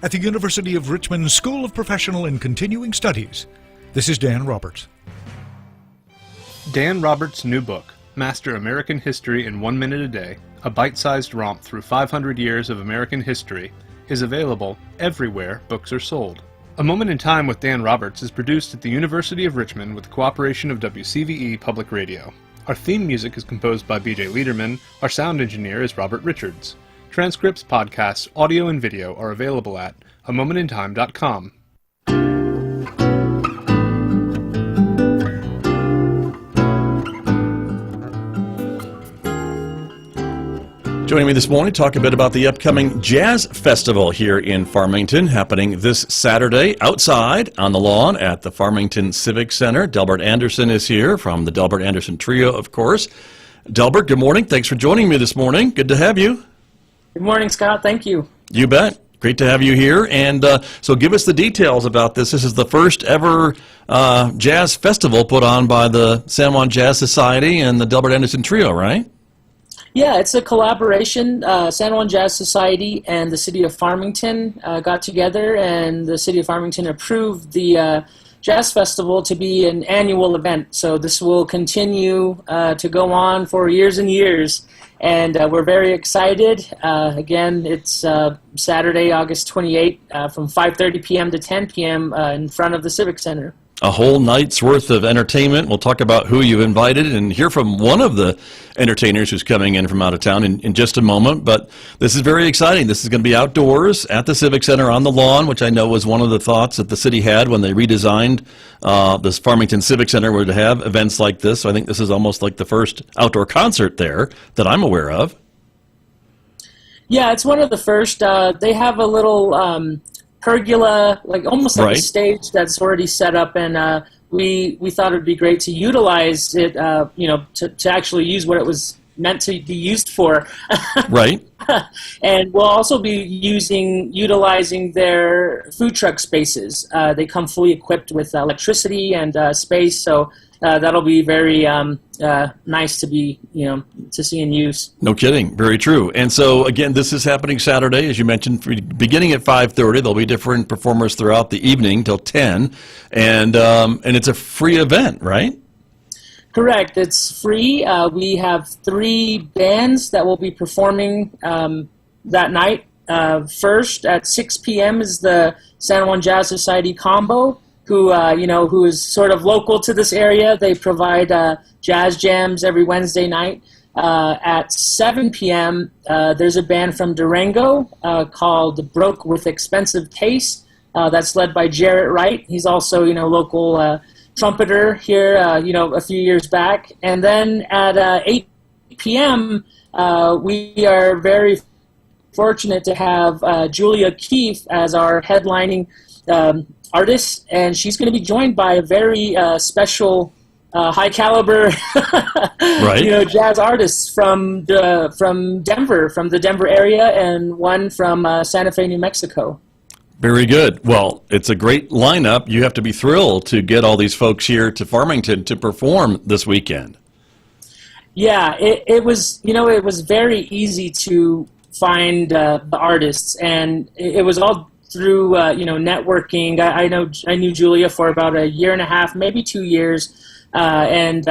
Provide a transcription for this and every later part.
at the University of Richmond School of Professional and Continuing Studies. This is Dan Roberts. Dan Roberts' new book, Master American History in 1 Minute a Day, a bite-sized romp through 500 years of American history, is available everywhere books are sold. A Moment in Time with Dan Roberts is produced at the University of Richmond with the cooperation of WCVE Public Radio. Our theme music is composed by BJ Liederman. Our sound engineer is Robert Richards. Transcripts, podcasts, audio, and video are available at amomentintime.com. Joining me this morning to talk a bit about the upcoming Jazz Festival here in Farmington, happening this Saturday outside on the lawn at the Farmington Civic Center. Delbert Anderson is here from the Delbert Anderson Trio, of course. Delbert, good morning. Thanks for joining me this morning. Good to have you. Good morning, Scott. Thank you. You bet. Great to have you here. And so give us the details about this. This is the first ever jazz festival put on by the San Juan Jazz Society and the Delbert Anderson Trio, right? Yeah, it's a collaboration. San Juan Jazz Society and the City of Farmington got together, and the City of Farmington approved the Jazz Festival to be an annual event. So this will continue to go on for years and years, and we're very excited. Again, it's Saturday, August 28th from 5:30 p.m. to 10 p.m. In front of the Civic Center. A whole night's worth of entertainment. We'll talk about who you invited and hear from one of the entertainers who's coming in from out of town in just a moment. But this is very exciting. This is going to be outdoors at the Civic Center on the lawn, which I know was one of the thoughts that the city had when they redesigned this Farmington Civic Center, were to have events like this. So I think this is almost like the first outdoor concert there that I'm aware of. Yeah, it's one of the first. They have a little pergola, like almost like a stage that's already set up, and we thought it would be great to utilize it, to actually use what it was meant to be used for. Right. And we'll also be utilizing their food truck spaces. They come fully equipped with electricity and space, so that'll be very nice to be, to see in use. No kidding. Very true. And so, again, this is happening Saturday, as you mentioned, beginning at 5:30. There'll be different performers throughout the evening till 10, and it's a free event, right? Correct. It's free. We have 3 bands that will be performing that night. First, at 6 p.m. is the San Juan Jazz Society Combo, who is sort of local to this area. They provide jazz jams every Wednesday night. At 7 p.m., there's a band from Durango called Broke with Expensive Taste. That's led by Jarrett Wright. He's also, local trumpeter here, a few years back. And then at 8 p.m., we are very fortunate to have Julia Keefe as our headlining artist, and she's going to be joined by a very special, high caliber, jazz artists from Denver, from the Denver area, and one from Santa Fe, New Mexico. Very good. Well, it's a great lineup. You have to be thrilled to get all these folks here to Farmington to perform this weekend. Yeah, it was very easy to find the artists, and it was all through networking. I knew Julia for about a year and a half, maybe 2 years, and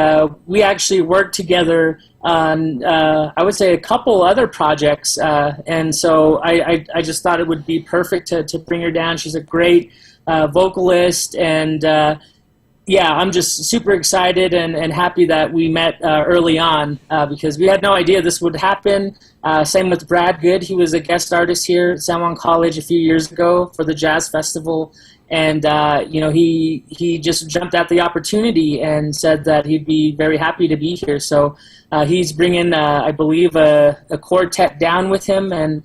we actually worked together on I would say a couple other projects, and so I just thought it would be perfect to bring her down. She's a great vocalist, and I'm just super excited and happy that we met early on, because we had no idea this would happen. Same with Brad Good. He was a guest artist here at San Juan College a few years ago for the Jazz Festival, and he just jumped at the opportunity and said that he'd be very happy to be here. So he's bringing, I believe, a quartet down with him, and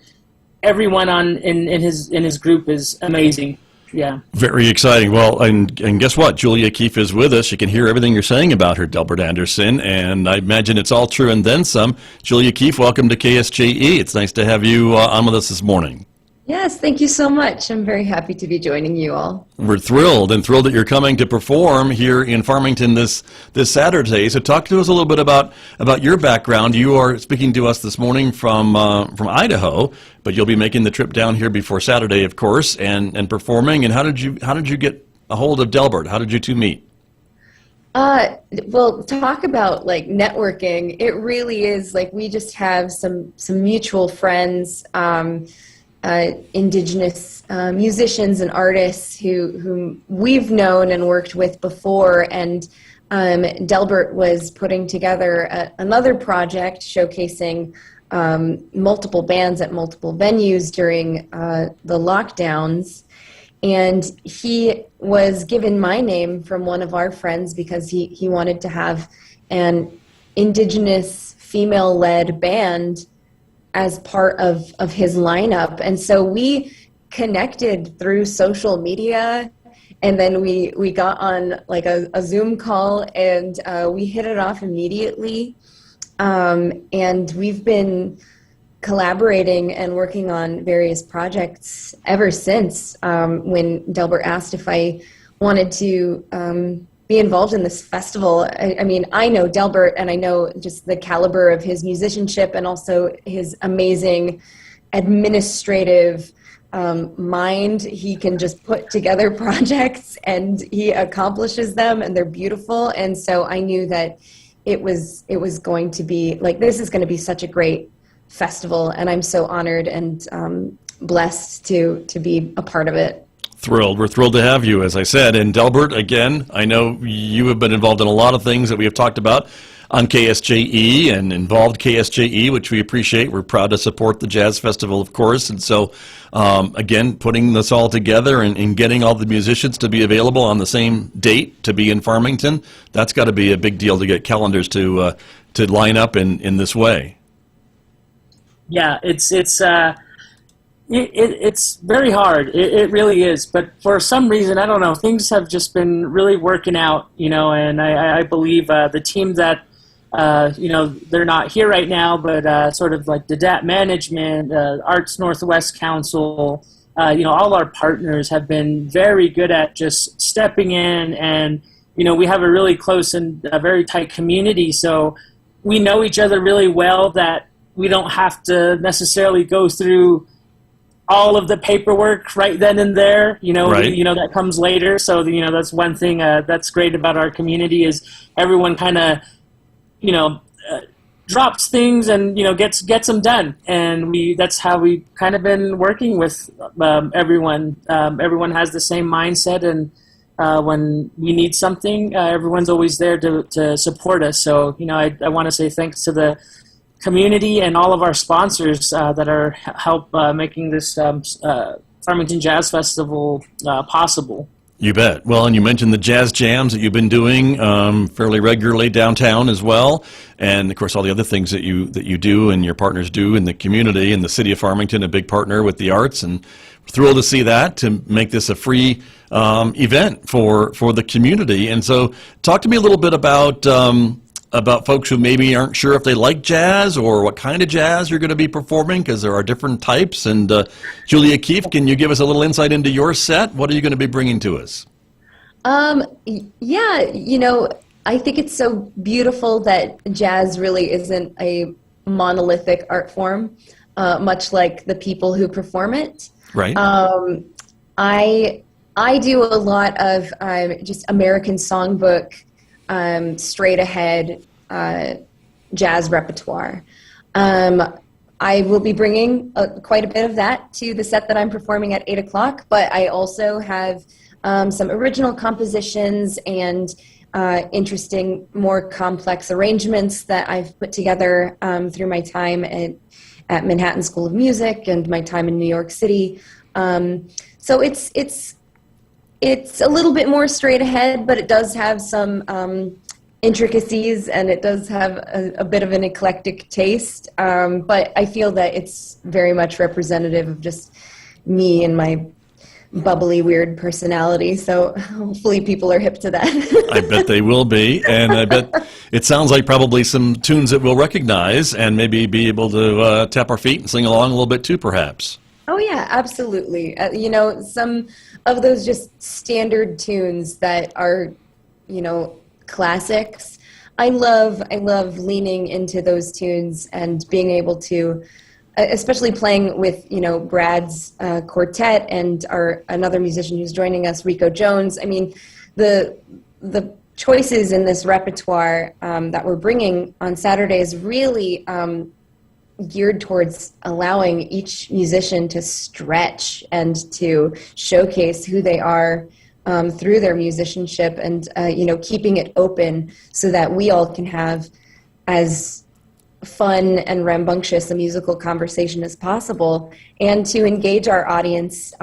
everyone in his group is amazing. Yeah. Very exciting. Well, and guess what? Julia Keefe is with us. You can hear everything you're saying about her, Delbert Anderson, and I imagine it's all true and then some. Julia Keefe, welcome to KSJE. It's nice to have you on with us this morning. Yes, thank you so much. I'm very happy to be joining you all. We're thrilled that you're coming to perform here in Farmington this Saturday. So talk to us a little bit about your background. You are speaking to us this morning from Idaho, but you'll be making the trip down here before Saturday, of course, and performing. And how did you get a hold of Delbert? How did you two meet? Well, talk about like networking. It really is like we just have some mutual friends, Indigenous musicians and artists whom we've known and worked with before. And Delbert was putting together another project showcasing multiple bands at multiple venues during the lockdowns. And he was given my name from one of our friends because he wanted to have an Indigenous female-led band as part of his lineup. And so we connected through social media, and then we got on like a Zoom call, and we hit it off immediately. And we've been collaborating and working on various projects ever since. When Delbert asked if I wanted to be involved in this festival, I mean, I know Delbert and I know just the caliber of his musicianship and also his amazing administrative mind. He can just put together projects and he accomplishes them, and they're beautiful. And so I knew that it was going to be like, this is going to be such a great festival, and I'm so honored and blessed to be a part of it. We're thrilled to have you, as I said. And Delbert, again, I know you have been involved in a lot of things that we have talked about on KSJE and involved KSJE, which we appreciate. We're proud to support the Jazz Festival, of course. And so, again, putting this all together and getting all the musicians to be available on the same date to be in Farmington, that's got to be a big deal to get calendars to line up in this way. Yeah, it's very hard. It really is. But for some reason, I don't know, things have just been really working out, and I believe the team that, they're not here right now, but sort of like the DAT management, Arts Northwest Council, all our partners have been very good at just stepping in, and, we have a really close and a very tight community. So we know each other really well, that we don't have to necessarily go through all of the paperwork right then and there, Right. That comes later. So, that's one thing that's great about our community is everyone kind of, drops things and, gets them done. And that's how we kind of been working with everyone. Everyone has the same mindset, and when we need something, everyone's always there to support us. So, I want to say thanks to the community and all of our sponsors that are help making this Farmington Jazz Festival possible. You bet. Well, and you mentioned the jazz jams that you've been doing fairly regularly downtown as well, and of course all the other things that you do and your partners do in the community. And the city of Farmington, a big partner with the arts, and we're thrilled to see that, to make this a free event for the community. And so, talk to me a little bit about folks who maybe aren't sure if they like jazz or what kind of jazz you're going to be performing, because there are different types. And Julia Keefe, can you give us a little insight into your set? What are you going to be bringing to us? Yeah, I think it's so beautiful that jazz really isn't a monolithic art form, much like the people who perform it. Right. I do a lot of just American songbook, straight ahead jazz repertoire. I will be bringing quite a bit of that to the set that I'm performing at 8 o'clock, but I also have some original compositions and interesting, more complex arrangements that I've put together through my time at Manhattan School of Music and my time in New York City. So it's a little bit more straight ahead, but it does have some intricacies, and it does have a bit of an eclectic taste. But I feel that it's very much representative of just me and my bubbly, weird personality. So hopefully people are hip to that. I bet they will be, and I bet it sounds like probably some tunes that we'll recognize and maybe be able to tap our feet and sing along a little bit too, perhaps. Oh yeah, absolutely. Some of those just standard tunes that are, classics. I love leaning into those tunes and being able to, especially playing with, Brad's quartet and another musician who's joining us, Rico Jones. I mean, the choices in this repertoire that we're bringing on Saturday is really geared towards allowing each musician to stretch and to showcase who they are through their musicianship, and keeping it open so that we all can have as fun and rambunctious a musical conversation as possible, and to engage our audience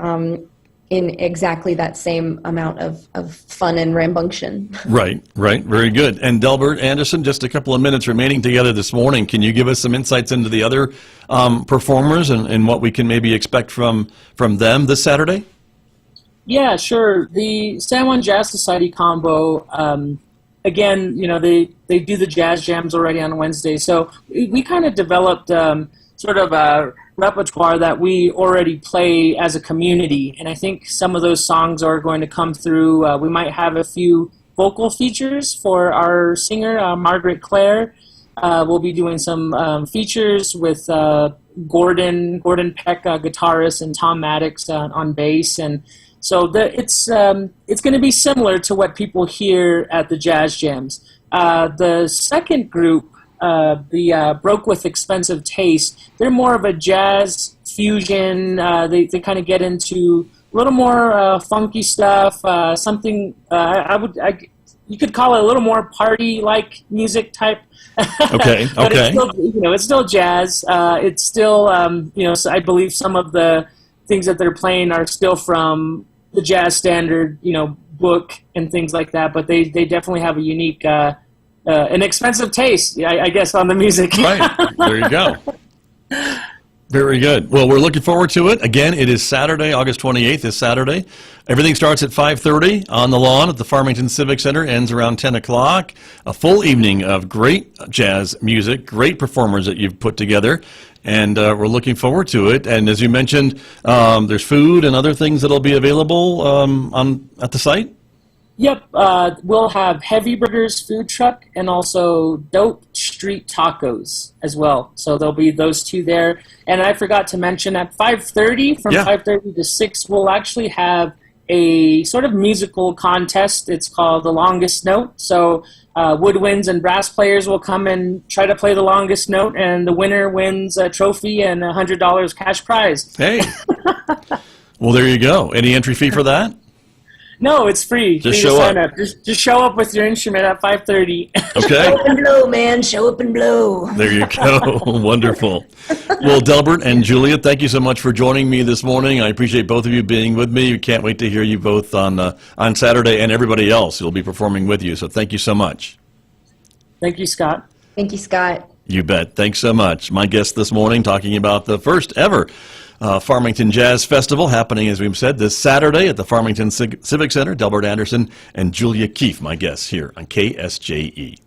in exactly that same amount of fun and rambunction. Right. Very good. And Delbert Anderson, just a couple of minutes remaining together this morning. Can you give us some insights into the other performers and what we can maybe expect from them this Saturday? Yeah, sure. The San Juan Jazz Society combo, again, they do the jazz jams already on Wednesday. So we kind of developed sort of a repertoire that we already play as a community, and I think some of those songs are going to come through. We might have a few vocal features for our singer, Margaret Clare. We'll be doing some features with Gordon Peck, guitarist, and Tom Maddox on bass, and so it's going to be similar to what people hear at the jazz jams. The second group, the Broke with Expensive Taste, they're more of a jazz fusion. They kind of get into a little more funky stuff. Something you could call it a little more party-like music type. Okay. But it's still, it's still jazz. It's still I believe some of the things that they're playing are still from the jazz standard, book and things like that. But they definitely have a unique. An expensive taste, I guess, on the music. Right. There you go. Very good. Well, we're looking forward to it. Again, it is Saturday, August 28th is Saturday. Everything starts at 5:30 on the lawn at the Farmington Civic Center, ends around 10 o'clock. A full evening of great jazz music, great performers that you've put together, and we're looking forward to it. And as you mentioned, there's food and other things that will be available at the site? Yep, we'll have Heavy Burgers food truck and also Dope Street Tacos as well. So there'll be those two there. And I forgot to mention at 5:30, from 5:30 to 6, we'll actually have a sort of musical contest. It's called The Longest Note. So woodwinds and brass players will come and try to play the longest note, and the winner wins a trophy and $100 cash prize. Hey. Well, there you go. Any entry fee for that? No, it's free. Just show up. Just show up with your instrument at 5:30. Okay. Show up and blow, man. Show up and blow. There you go. Wonderful. Well, Delbert and Julia, thank you so much for joining me this morning. I appreciate both of you being with me. We can't wait to hear you both on Saturday, and everybody else who will be performing with you. So thank you so much. Thank you, Scott. Thank you, Scott. You bet. Thanks so much. My guest this morning talking about the first ever Farmington Jazz Festival happening, as we've said, this Saturday at the Farmington Civic Center. Delbert Anderson and Julia Keefe, my guests here on KSJE.